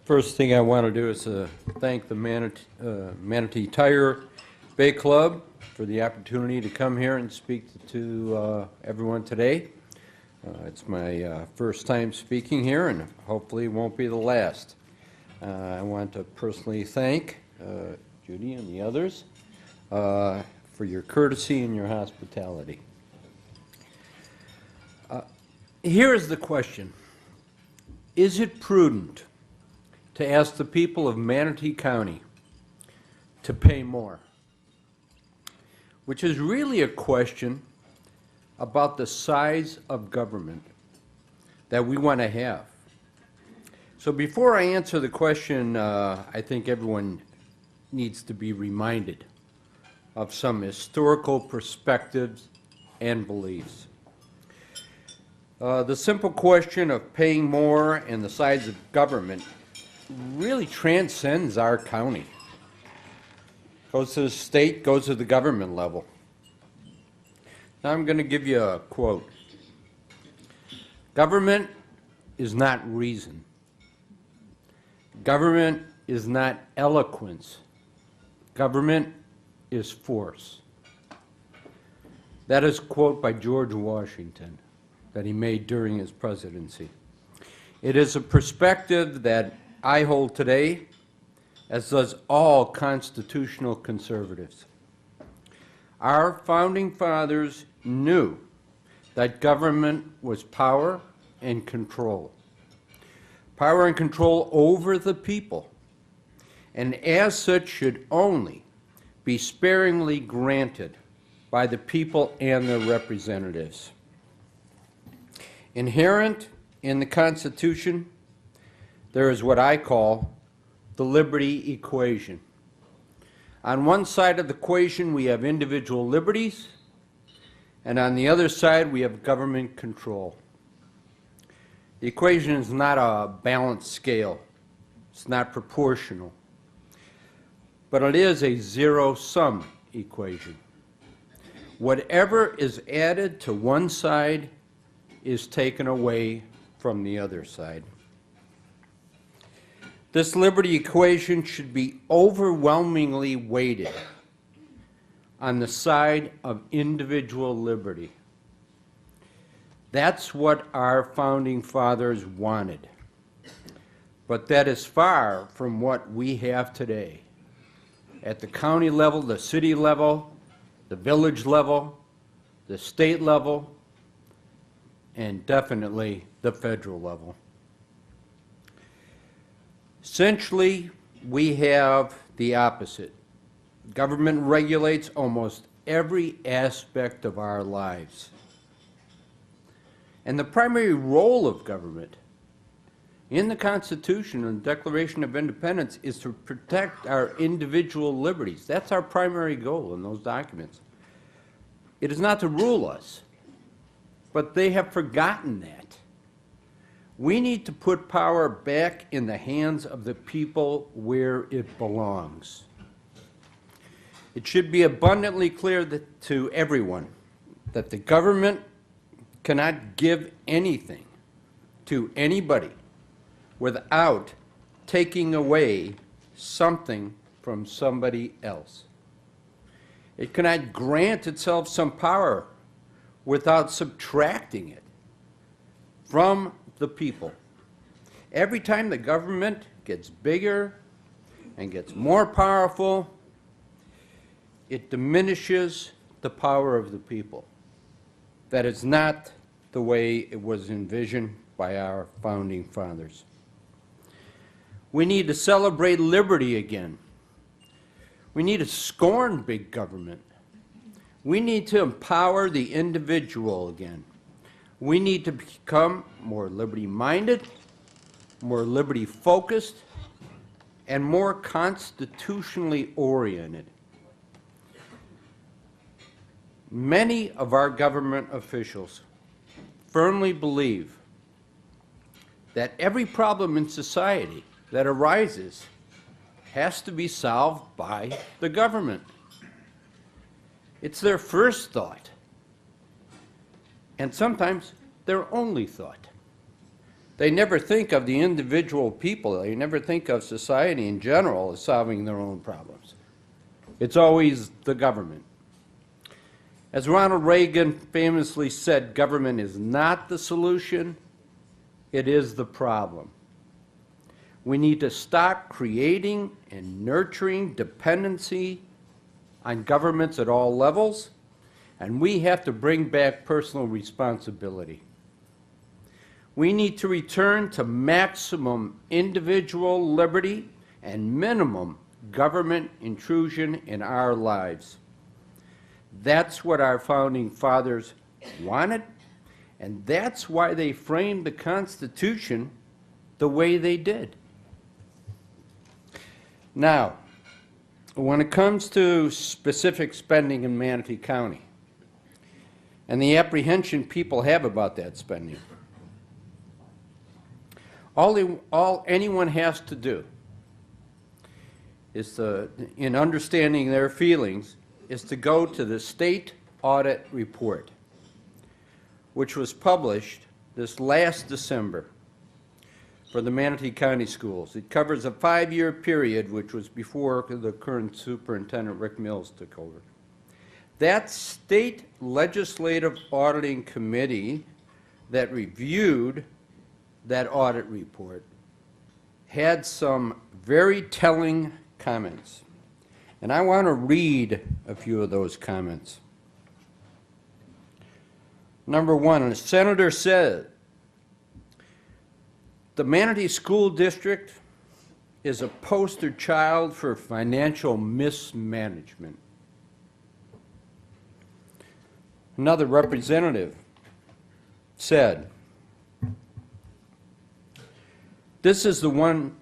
First thing I want to do is thank the Manatee Tiger Bay Club for the opportunity to come here and speak to everyone today. It's my first time speaking here, and hopefully it won't be the last. I want to personally thank Judy and the others for your courtesy and your hospitality. Here is the question. Is it prudent to ask the people of Manatee County to pay more? Which is really a question about the size of government that we want to have. So before I answer the question, I think everyone needs to be reminded of some historical perspectives and beliefs. The simple question of paying more and the size of government really transcends our county. Goes to the state, goes to the government level. Now I'm going to give you a quote. Government is not reason. Government is not eloquence. Government is force. That is a quote by George Washington that he made during his presidency. It is a perspective that I hold today, as does all constitutional conservatives. Our founding fathers knew that government was power and control. Power and control over the people, and as such should only be sparingly granted by the people and their representatives. Inherent in the Constitution, there is what I call the liberty equation. On one side of the equation, we have individual liberties, and on the other side, we have government control. The equation is not a balanced scale. It's not proportional. But it is a zero-sum equation. Whatever is added to one side is taken away from the other side. This liberty equation should be overwhelmingly weighted on the side of individual liberty. That's what our founding fathers wanted. But that is far from what we have today. At the county level, the city level, the village level, the state level, and definitely the federal level. Essentially, we have the opposite. Government regulates almost every aspect of our lives. And the primary role of government in the Constitution and Declaration of Independence is to protect our individual liberties. That's our primary goal in those documents. It is not to rule us, but they have forgotten that. We need to put power back in the hands of the people where it belongs. It should be abundantly clear to everyone that the government cannot give anything to anybody without taking away something from somebody else. It cannot grant itself some power without subtracting it from the people. Every time the government gets bigger and gets more powerful, it diminishes the power of the people. That is not the way it was envisioned by our founding fathers. We need to celebrate liberty again. We need to scorn big government. We need to empower the individual again. We need to become more liberty-minded, more liberty-focused, and more constitutionally oriented. Many of our government officials firmly believe that every problem in society that arises has to be solved by the government. It's their first thought, and sometimes their only thought. They never think of the individual people. They never think of society in general as solving their own problems. It's always the government. As Ronald Reagan famously said, government is not the solution, it is the problem. We need to stop creating and nurturing dependency on governments at all levels, and we have to bring back personal responsibility. We need to return to maximum individual liberty and minimum government intrusion in our lives. That's what our founding fathers wanted, and that's why they framed the Constitution the way they did. Now, when it comes to specific spending in Manatee County and the apprehension people have about that spending, all anyone has to do is to, in understanding their feelings, is to go to the state audit report, which was published this last December for the Manatee County Schools. It covers a 5-year period, which was before the current superintendent, Rick Mills, took over. That state legislative auditing committee that reviewed that audit report had some very telling comments. And I want to read a few of those comments. Number one, a senator said, the Manatee School District is a poster child for financial mismanagement. Another representative said, this is one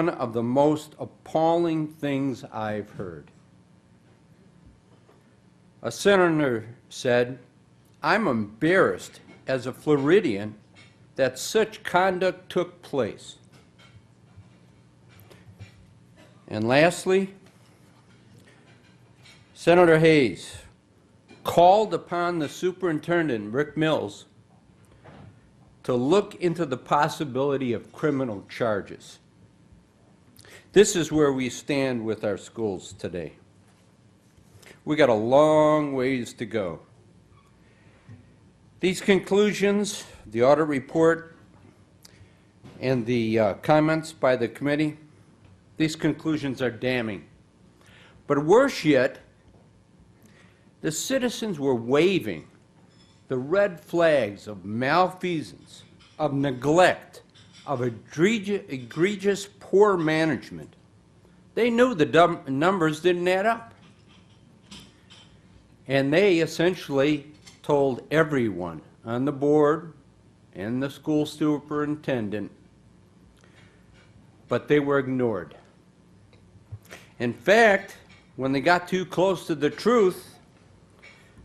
of the most appalling things I've heard. A senator said, I'm embarrassed as a Floridian that such conduct took place. And lastly, Senator Hayes called upon the superintendent, Rick Mills, to look into the possibility of criminal charges. This is where we stand with our schools today. We got a long ways to go. These conclusions, the audit report, and the comments by the committee, these conclusions are damning. But worse yet, the citizens were waving the red flags of malfeasance, of neglect, of egregious poor management. They knew the numbers didn't add up. And they essentially told everyone on the board and the school superintendent, but they were ignored. In fact, when they got too close to the truth,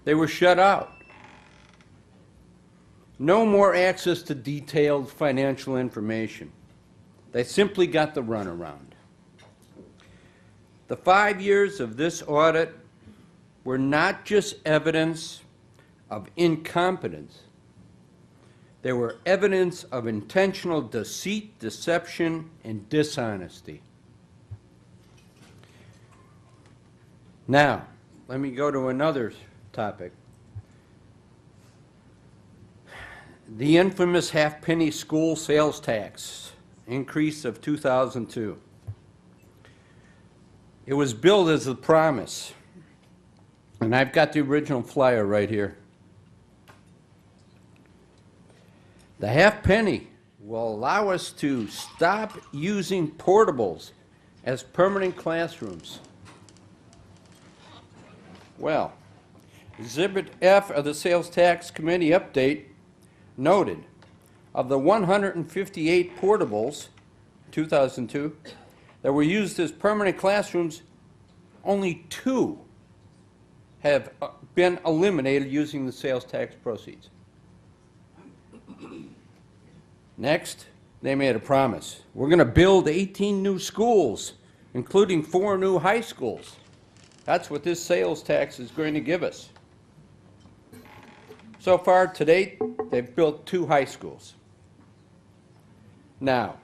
they were shut out. No more access to detailed financial information. They simply got the runaround. The 5 years of this audit were not just evidence of incompetence. They were evidence of intentional deceit, deception, and dishonesty. Now, let me go to another topic. The infamous half-penny school sales tax increase of 2002. It was billed as a promise, and I've got the original flyer right here. The half-penny will allow us to stop using portables as permanent classrooms. Well, Exhibit F of the Sales Tax Committee update noted of the 158 portables, 2002, that were used as permanent classrooms, only 2 have been eliminated using the sales tax proceeds. Next, they made a promise. We're going to build 18 new schools, including 4 new high schools. That's what this sales tax is going to give us. So far, to date, they've built 2 high schools. Now,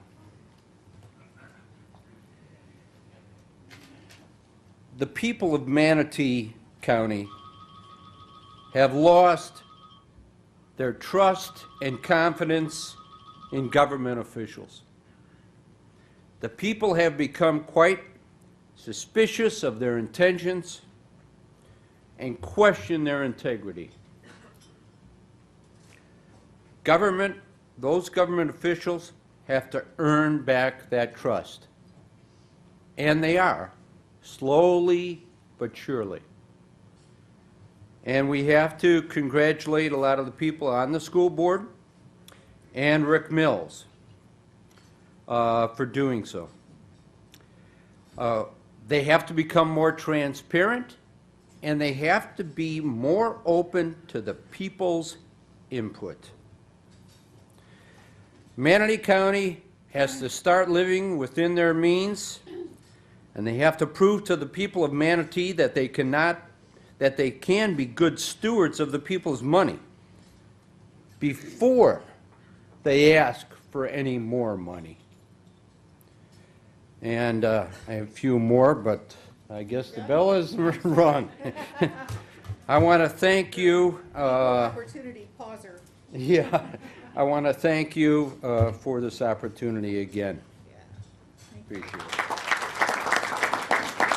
the people of Manatee County have lost their trust and confidence in government officials. The people have become quite suspicious of their intentions and question their integrity. Those government officials have to earn back that trust. And they are, slowly but surely. And we have to congratulate a lot of the people on the school board and Rick Mills for doing so. They have to become more transparent, and they have to be more open to the people's input. Manatee County has to start living within their means, and they have to prove to the people of Manatee that they can be good stewards of the people's money before they ask for any more money. And I have a few more, but I guess the bell is rung. I want to thank you. Opportunity pauser. Yeah, I want to thank you for this opportunity again. Yeah. Appreciate it.